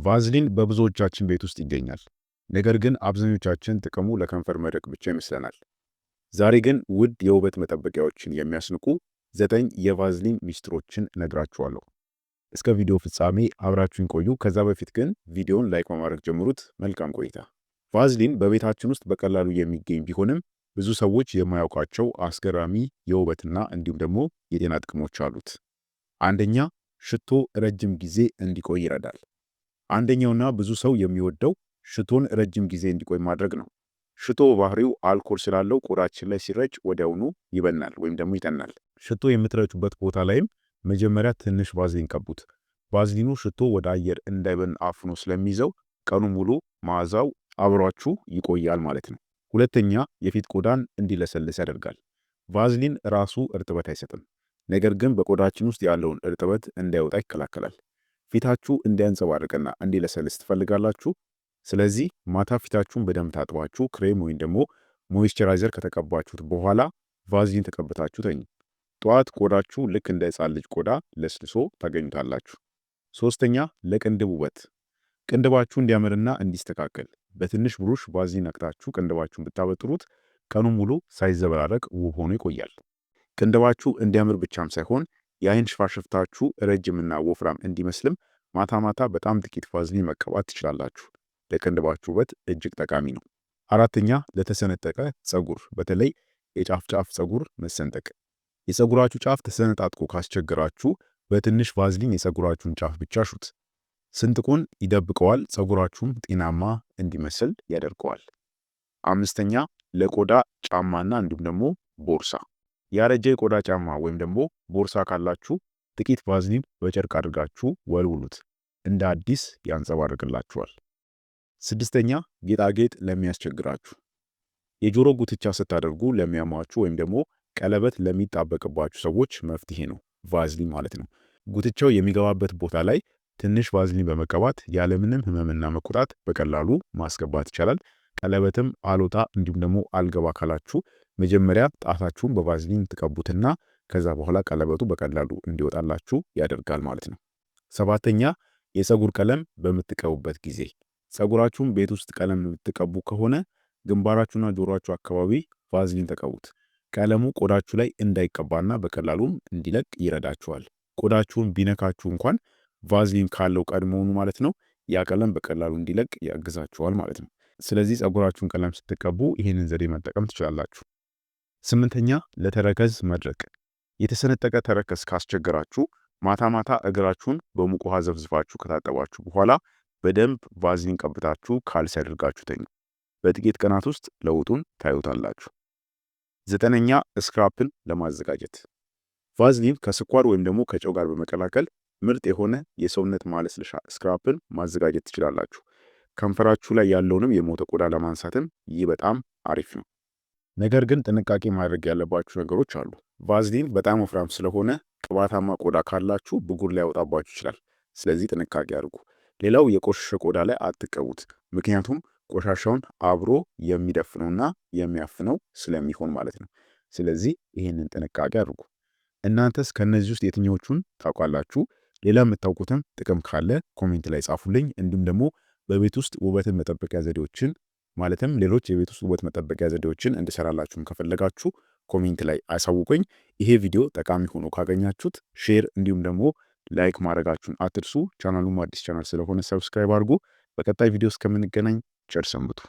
ቫዝሊን በብዙዎቻችን ቤት ውስጥ ይገኛል። ነገር ግን አብዛኞቻችን ጥቅሙ ለከንፈር መድረቅ ብቻ ይመስለናል። ዛሬ ግን ውድ የውበት መጠበቂያዎችን የሚያስንቁ 9 የቫዝሊን ሚስጥሮችን እነግራችኋለሁ። እስከ ቪዲዮ ፍጻሜ አብራችሁን ቆዩ። ከዛ በፊት ግን ቪዲዮን ላይክ በማድረግ ጀምሩት። መልካም ቆይታ። ቫዝሊን በቤታችን ውስጥ በቀላሉ የሚገኝ ቢሆንም ብዙ ሰዎች የማያውቋቸው አስገራሚ የውበትና እንዲሁም ደግሞ የጤና ጥቅሞች አሉት። አንደኛ፣ ሽቶ ረጅም ጊዜ እንዲቆይ ይረዳል። አንደኛውና ብዙ ሰው የሚወደው ሽቶን ረጅም ጊዜ እንዲቆይ ማድረግ ነው። ሽቶ በባህሪው አልኮል ስላለው ቆዳችን ላይ ሲረጭ ወዲያውኑ ይበናል ወይም ደግሞ ይጠናል። ሽቶ የምትረጩበት ቦታ ላይም መጀመሪያ ትንሽ ቫዝሊን ቀቡት። ቫዝሊኑ ሽቶ ወደ አየር እንዳይበን አፍኖ ስለሚይዘው ቀኑ ሙሉ መዓዛው አብሯችሁ ይቆያል ማለት ነው። ሁለተኛ፣ የፊት ቆዳን እንዲለሰልስ ያደርጋል። ቫዝሊን ራሱ እርጥበት አይሰጥም፣ ነገር ግን በቆዳችን ውስጥ ያለውን እርጥበት እንዳይወጣ ይከላከላል። ፊታችሁ እንዲያንጸባርቅና እንዲለሰልስ ትፈልጋላችሁ? ስለዚህ ማታ ፊታችሁን በደንብ ታጥባችሁ ክሬም ወይም ደግሞ ሞይስቸራይዘር ከተቀባችሁት በኋላ ቫዝሊን ተቀብታችሁ ተኙ። ጠዋት ቆዳችሁ ልክ እንደ ሕፃን ልጅ ቆዳ ለስልሶ ታገኙታላችሁ። ሶስተኛ፣ ለቅንድብ ውበት። ቅንድባችሁ እንዲያምርና እንዲስተካከል በትንሽ ብሩሽ ቫዝሊን ነክታችሁ ቅንድባችሁን ብታበጥሩት ቀኑን ሙሉ ሳይዘበራረቅ ውብ ሆኖ ይቆያል። ቅንድባችሁ እንዲያምር ብቻም ሳይሆን የአይን ሽፋሽፍታችሁ ረጅምና ወፍራም እንዲመስልም ማታ ማታ በጣም ጥቂት ቫዝሊን መቀባት ትችላላችሁ። ለቅንድባችሁ ውበት እጅግ ጠቃሚ ነው። አራተኛ፣ ለተሰነጠቀ ፀጉር፣ በተለይ የጫፍ ጫፍ ፀጉር መሰንጠቅ። የፀጉራችሁ ጫፍ ተሰነጣጥቆ ካስቸገራችሁ በትንሽ ቫዝሊን የፀጉራችሁን ጫፍ ብቻ ሹት። ስንጥቁን ይደብቀዋል፣ ፀጉራችሁም ጤናማ እንዲመስል ያደርገዋል። አምስተኛ፣ ለቆዳ ጫማና እንዲሁም ደግሞ ቦርሳ። ያረጀ የቆዳ ጫማ ወይም ደግሞ ቦርሳ ካላችሁ ጥቂት ቫዝሊን በጨርቅ አድርጋችሁ ወልውሉት፣ እንደ አዲስ ያንጸባርቅላችኋል። ስድስተኛ፣ ጌጣጌጥ ለሚያስቸግራችሁ። የጆሮ ጉትቻ ስታደርጉ ለሚያማችሁ ወይም ደግሞ ቀለበት ለሚጣበቅባችሁ ሰዎች መፍትሄ ነው ቫዝሊን ማለት ነው። ጉትቻው የሚገባበት ቦታ ላይ ትንሽ ቫዝሊን በመቀባት ያለምንም ህመምና መቆጣት በቀላሉ ማስገባት ይቻላል። ቀለበትም አልወጣ እንዲሁም ደግሞ አልገባ ካላችሁ መጀመሪያ ጣታችሁን በቫዝሊን ትቀቡትና ከዛ በኋላ ቀለበቱ በቀላሉ እንዲወጣላችሁ ያደርጋል ማለት ነው። ሰባተኛ፣ የፀጉር ቀለም በምትቀቡበት ጊዜ። ፀጉራችሁን ቤት ውስጥ ቀለም የምትቀቡ ከሆነ ግንባራችሁና ጆሮአችሁ አካባቢ ቫዝሊን ተቀቡት። ቀለሙ ቆዳችሁ ላይ እንዳይቀባና በቀላሉም እንዲለቅ ይረዳችኋል። ቆዳችሁን ቢነካችሁ እንኳን ቫዝሊን ካለው ቀድሞውኑ ማለት ነው ያ ቀለም በቀላሉ እንዲለቅ ያግዛችኋል ማለት ነው። ስለዚህ ፀጉራችሁን ቀለም ስትቀቡ ይህንን ዘዴ መጠቀም ትችላላችሁ። ስምንተኛ፣ ለተረከዝ መድረቅ። የተሰነጠቀ ተረከዝ ካስቸገራችሁ ማታ ማታ እግራችሁን በሙቅ ውሃ ዘፍዝፋችሁ ከታጠባችሁ በኋላ በደንብ ቫዝሊን ቀብታችሁ ካልሲ አድርጋችሁ ተኙ። በጥቂት ቀናት ውስጥ ለውጡን ታዩታላችሁ። ዘጠነኛ፣ ስክራፕን ለማዘጋጀት። ቫዝሊን ከስኳር ወይም ደግሞ ከጨው ጋር በመቀላቀል ምርጥ የሆነ የሰውነት ማለስለሻ ስክራፕን ማዘጋጀት ትችላላችሁ። ከንፈራችሁ ላይ ያለውንም የሞተ ቆዳ ለማንሳትም ይህ በጣም አሪፍ ነው። ነገር ግን ጥንቃቄ ማድረግ ያለባችሁ ነገሮች አሉ። ቫዝሊን በጣም ወፍራም ስለሆነ ቅባታማ ቆዳ ካላችሁ ብጉር ሊያወጣባችሁ ይችላል። ስለዚህ ጥንቃቄ አድርጉ። ሌላው የቆሸሸ ቆዳ ላይ አትቀቡት፣ ምክንያቱም ቆሻሻውን አብሮ የሚደፍነውና የሚያፍነው ስለሚሆን ማለት ነው። ስለዚህ ይህንን ጥንቃቄ አድርጉ። እናንተስ ከነዚህ ውስጥ የትኞቹን ታውቃላችሁ? ሌላ የምታውቁትም ጥቅም ካለ ኮሜንት ላይ ጻፉልኝ። እንዲሁም ደግሞ በቤት ውስጥ ውበትን መጠበቂያ ዘዴዎችን ማለትም ሌሎች የቤት ውስጥ ውበት መጠበቂያ ዘዴዎችን እንድሰራላችሁም ከፈለጋችሁ ኮሜንት ላይ አሳውቁኝ። ይሄ ቪዲዮ ጠቃሚ ሆኖ ካገኛችሁት ሼር እንዲሁም ደግሞ ላይክ ማድረጋችሁን አትርሱ። ቻናሉም አዲስ ቻናል ስለሆነ ሰብስክራይብ አድርጉ። በቀጣይ ቪዲዮ እስከምንገናኝ ቸር ሰንብቱ።